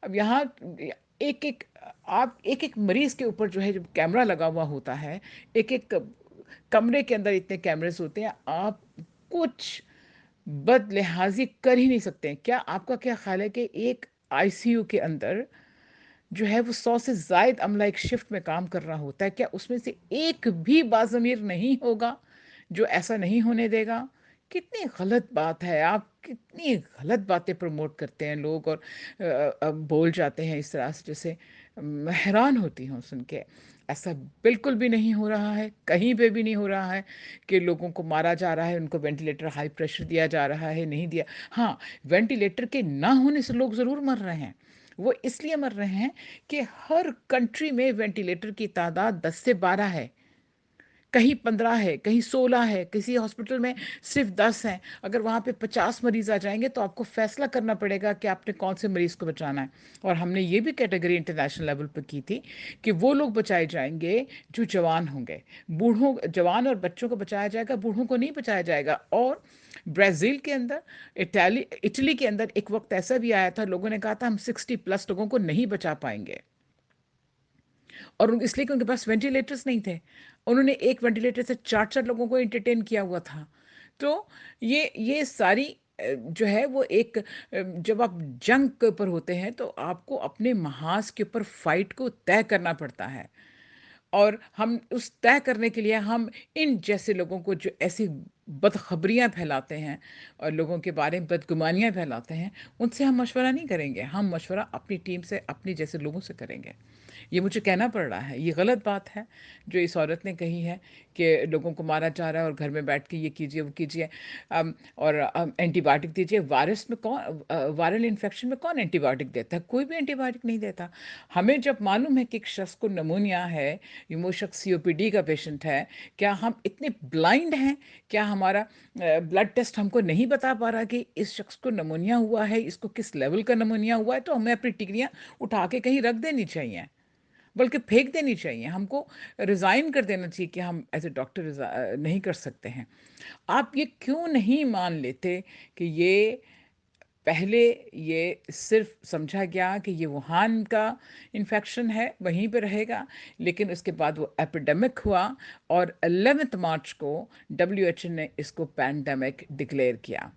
اب یہاں ایک ایک آپ ایک ایک مریض کے اوپر جو ہے جب کیمرہ لگا ہوا ہوتا ہے، ایک ایک کمرے کے اندر اتنے کیمرے ہوتے ہیں، آپ کچھ بد لحاظی کر ہی نہیں سکتے ہیں۔ کیا آپ کا کیا خیال ہے کہ ایک آئی سی یو کے اندر جو ہے وہ 100 سے زائد عملہ ایک شفٹ میں کام کر رہا ہوتا ہے، کیا اس میں سے ایک بھی باضمیر نہیں ہوگا جو ایسا نہیں ہونے دے گا؟ کتنی غلط بات ہے، آپ کتنی غلط باتیں پروموٹ کرتے ہیں لوگ، اور بول جاتے ہیں اس طرح سے، جیسے میں حیران ہوتی ہوں سن کے۔ ایسا بالکل بھی نہیں ہو رہا ہے، کہیں پہ بھی نہیں ہو رہا ہے کہ لوگوں کو مارا جا رہا ہے، ان کو وینٹیلیٹر ہائی پریشر دیا جا رہا ہے، نہیں دیا۔ ہاں، وینٹیلیٹر کے نہ ہونے سے لوگ ضرور مر رہے ہیں، وہ اس لیے مر رہے ہیں کہ ہر کنٹری میں وینٹیلیٹر کی تعداد 10 سے 12 ہے، کہیں 15 ہے، کہیں 16 ہے، کسی ہاسپٹل میں صرف 10 ہیں۔ اگر وہاں پہ 50 مریض آ جائیں گے تو آپ کو فیصلہ کرنا پڑے گا کہ آپ نے کون سے مریض کو بچانا ہے۔ اور ہم نے یہ بھی کیٹیگری انٹرنیشنل لیول پہ کی تھی کہ وہ لوگ بچائے جائیں گے جو جوان ہوں گے، بوڑھوں، جوان اور بچوں کو بچایا جائے گا، بوڑھوں کو نہیں بچایا جائے گا۔ اور برازیل کے اندر، اٹلی کے اندر ایک وقت ایسا بھی آیا تھا، لوگوں نے کہا تھا ہم 60+ لوگوں کو نہیں بچا پائیں گے، اور اس لیے کہ ان کے پاس وینٹیلیٹرز نہیں تھے۔ انہوں نے ایک وینٹیلیٹر سے 4 لوگوں کو انٹرٹین کیا ہوا تھا۔ تو یہ ساری جو ہے وہ ایک جب آپ جنگ کے اوپر ہوتے ہیں تو آپ کو اپنے محاذ کے اوپر فائٹ کو طے کرنا پڑتا ہے، اور ہم اس طے کرنے کے لیے ہم ان جیسے لوگوں کو جو ایسی بدخبریاں پھیلاتے ہیں اور لوگوں کے بارے میں بدگمانیاں پھیلاتے ہیں، ان سے ہم مشورہ نہیں کریں گے، ہم مشورہ اپنی ٹیم سے، اپنی جیسے لوگوں سے کریں گے۔ یہ مجھے کہنا پڑ رہا ہے، یہ غلط بات ہے جو اس عورت نے کہی ہے کہ لوگوں کو مارا جا رہا ہے اور گھر میں بیٹھ کے یہ کیجیے وہ کیجیے، اور اینٹی بایوٹک دیجیے۔ وائرس میں کون، وائرل انفیکشن میں کون اینٹی بایوٹک دیتا ہے؟ کوئی بھی اینٹی بایوٹک نہیں دیتا۔ ہمیں جب معلوم ہے کہ ایک شخص کو نمونیا ہے، وہ شخص سی او پی ڈی کا پیشنٹ ہے، کیا ہم اتنے بلائنڈ ہیں؟ کیا ہمارا بلڈ ٹیسٹ ہم کو نہیں بتا پا رہا کہ اس شخص کو نمونیا ہوا ہے، اس کو کس لیول کا نمونیا ہوا ہے؟ تو ہمیں اپنی ٹگریاں اٹھا کے کہیں رکھ دینی چاہیے، بلکہ پھینک دینی چاہیے۔ ہم کو ریزائن کر دینا چاہیے کہ ہم ایز اے ڈاکٹر نہیں کر سکتے ہیں۔ آپ یہ کیوں نہیں مان لیتے کہ یہ پہلے یہ صرف سمجھا گیا کہ یہ ووہان کا انفیکشن ہے، وہیں پہ رہے گا، لیکن اس کے بعد وہ ایپیڈیمک ہوا، اور 11 مارچ کو WHO نے اس کو پینڈیمک ڈکلیئر کیا۔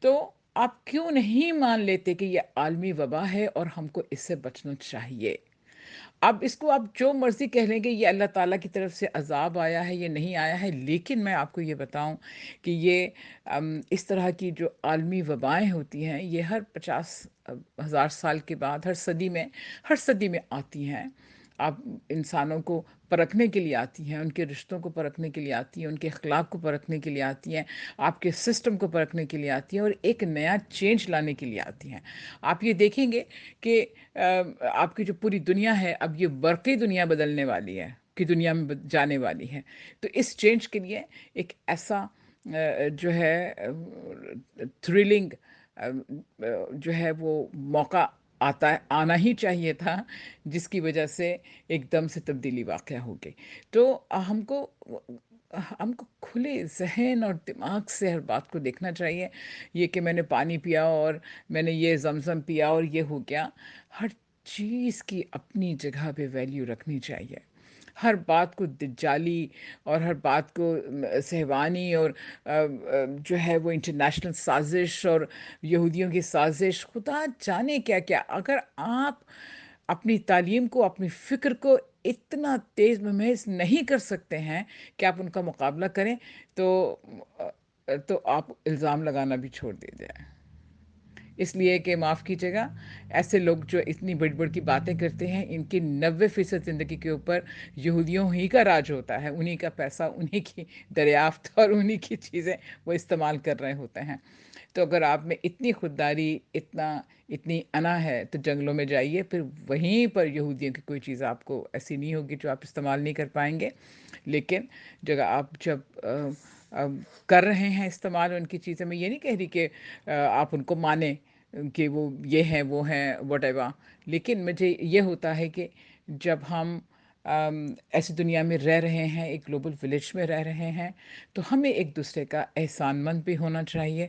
تو آپ کیوں نہیں مان لیتے کہ یہ عالمی وبا ہے اور ہم کو اس سے بچنا چاہیے؟ اب اس کو آپ جو مرضی کہہ لیں گے، یہ اللہ تعالیٰ کی طرف سے عذاب آیا ہے، یہ نہیں آیا ہے، لیکن میں آپ کو یہ بتاؤں کہ یہ اس طرح کی جو عالمی وبائیں ہوتی ہیں، یہ ہر 50,000 سال کے بعد ہر صدی میں آتی ہیں۔ آپ انسانوں کو پرکھنے کے لیے آتی ہیں، ان کے رشتوں کو پرکھنے کے لیے آتی ہیں، ان کے اخلاق کو پرکھنے کے لیے آتی ہیں، آپ کے سسٹم کو پرکھنے کے لیے آتی ہیں، اور ایک نیا چینج لانے کے لیے آتی ہیں۔ آپ یہ دیکھیں گے کہ آپ کی جو پوری دنیا ہے، اب یہ برقی دنیا بدلنے والی ہے، کی دنیا میں جانے والی ہے۔ تو اس چینج کے لیے ایک ایسا جو ہے تھرلنگ جو ہے وہ موقع آنا ہی چاہیے تھا، جس کی وجہ سے ایک دم سے تبدیلی واقع ہو گئی۔ تو ہم کو ہم کو کھلے ذہن اور دماغ سے ہر بات کو دیکھنا چاہیے۔ یہ کہ میں نے پانی پیا اور میں نے یہ زمزم پیا اور یہ ہو گیا، ہر چیز کی اپنی جگہ پہ ویلیو رکھنی چاہیے۔ ہر بات کو دجالی اور ہر بات کو سہوانی اور جو ہے وہ انٹرنیشنل سازش اور یہودیوں کی سازش، خدا جانے کیا کیا۔ اگر آپ اپنی تعلیم کو، اپنی فکر کو اتنا تیز ممیز نہیں کر سکتے ہیں کہ آپ ان کا مقابلہ کریں، تو آپ الزام لگانا بھی چھوڑ دیجیے۔ اس لیے کہ معاف کیجیے گا، ایسے لوگ جو اتنی بڑی بڑی کی باتیں کرتے ہیں، ان کی 90% زندگی کے اوپر یہودیوں ہی کا راج ہوتا ہے، انہی کا پیسہ، انہی کی دریافت اور انہی کی چیزیں وہ استعمال کر رہے ہوتے ہیں۔ تو اگر آپ میں اتنی خودداری، اتنی انا ہے، تو جنگلوں میں جائیے، پھر وہیں پر یہودیوں کی کوئی چیز آپ کو ایسی نہیں ہوگی جو آپ استعمال نہیں کر پائیں گے۔ لیکن آپ جب کر رہے ہیں استعمال ان کی چیزیں، میں یہ نہیں کہہ رہی کہ آپ ان کو مانیں کہ وہ یہ ہیں وہ ہیں وٹ ایور، لیکن مجھے یہ ہوتا ہے کہ جب ہم ایسی دنیا میں رہ رہے ہیں، ایک گلوبل ولیج میں رہ رہے ہیں، تو ہمیں ایک دوسرے کا احسان مند بھی ہونا چاہیے۔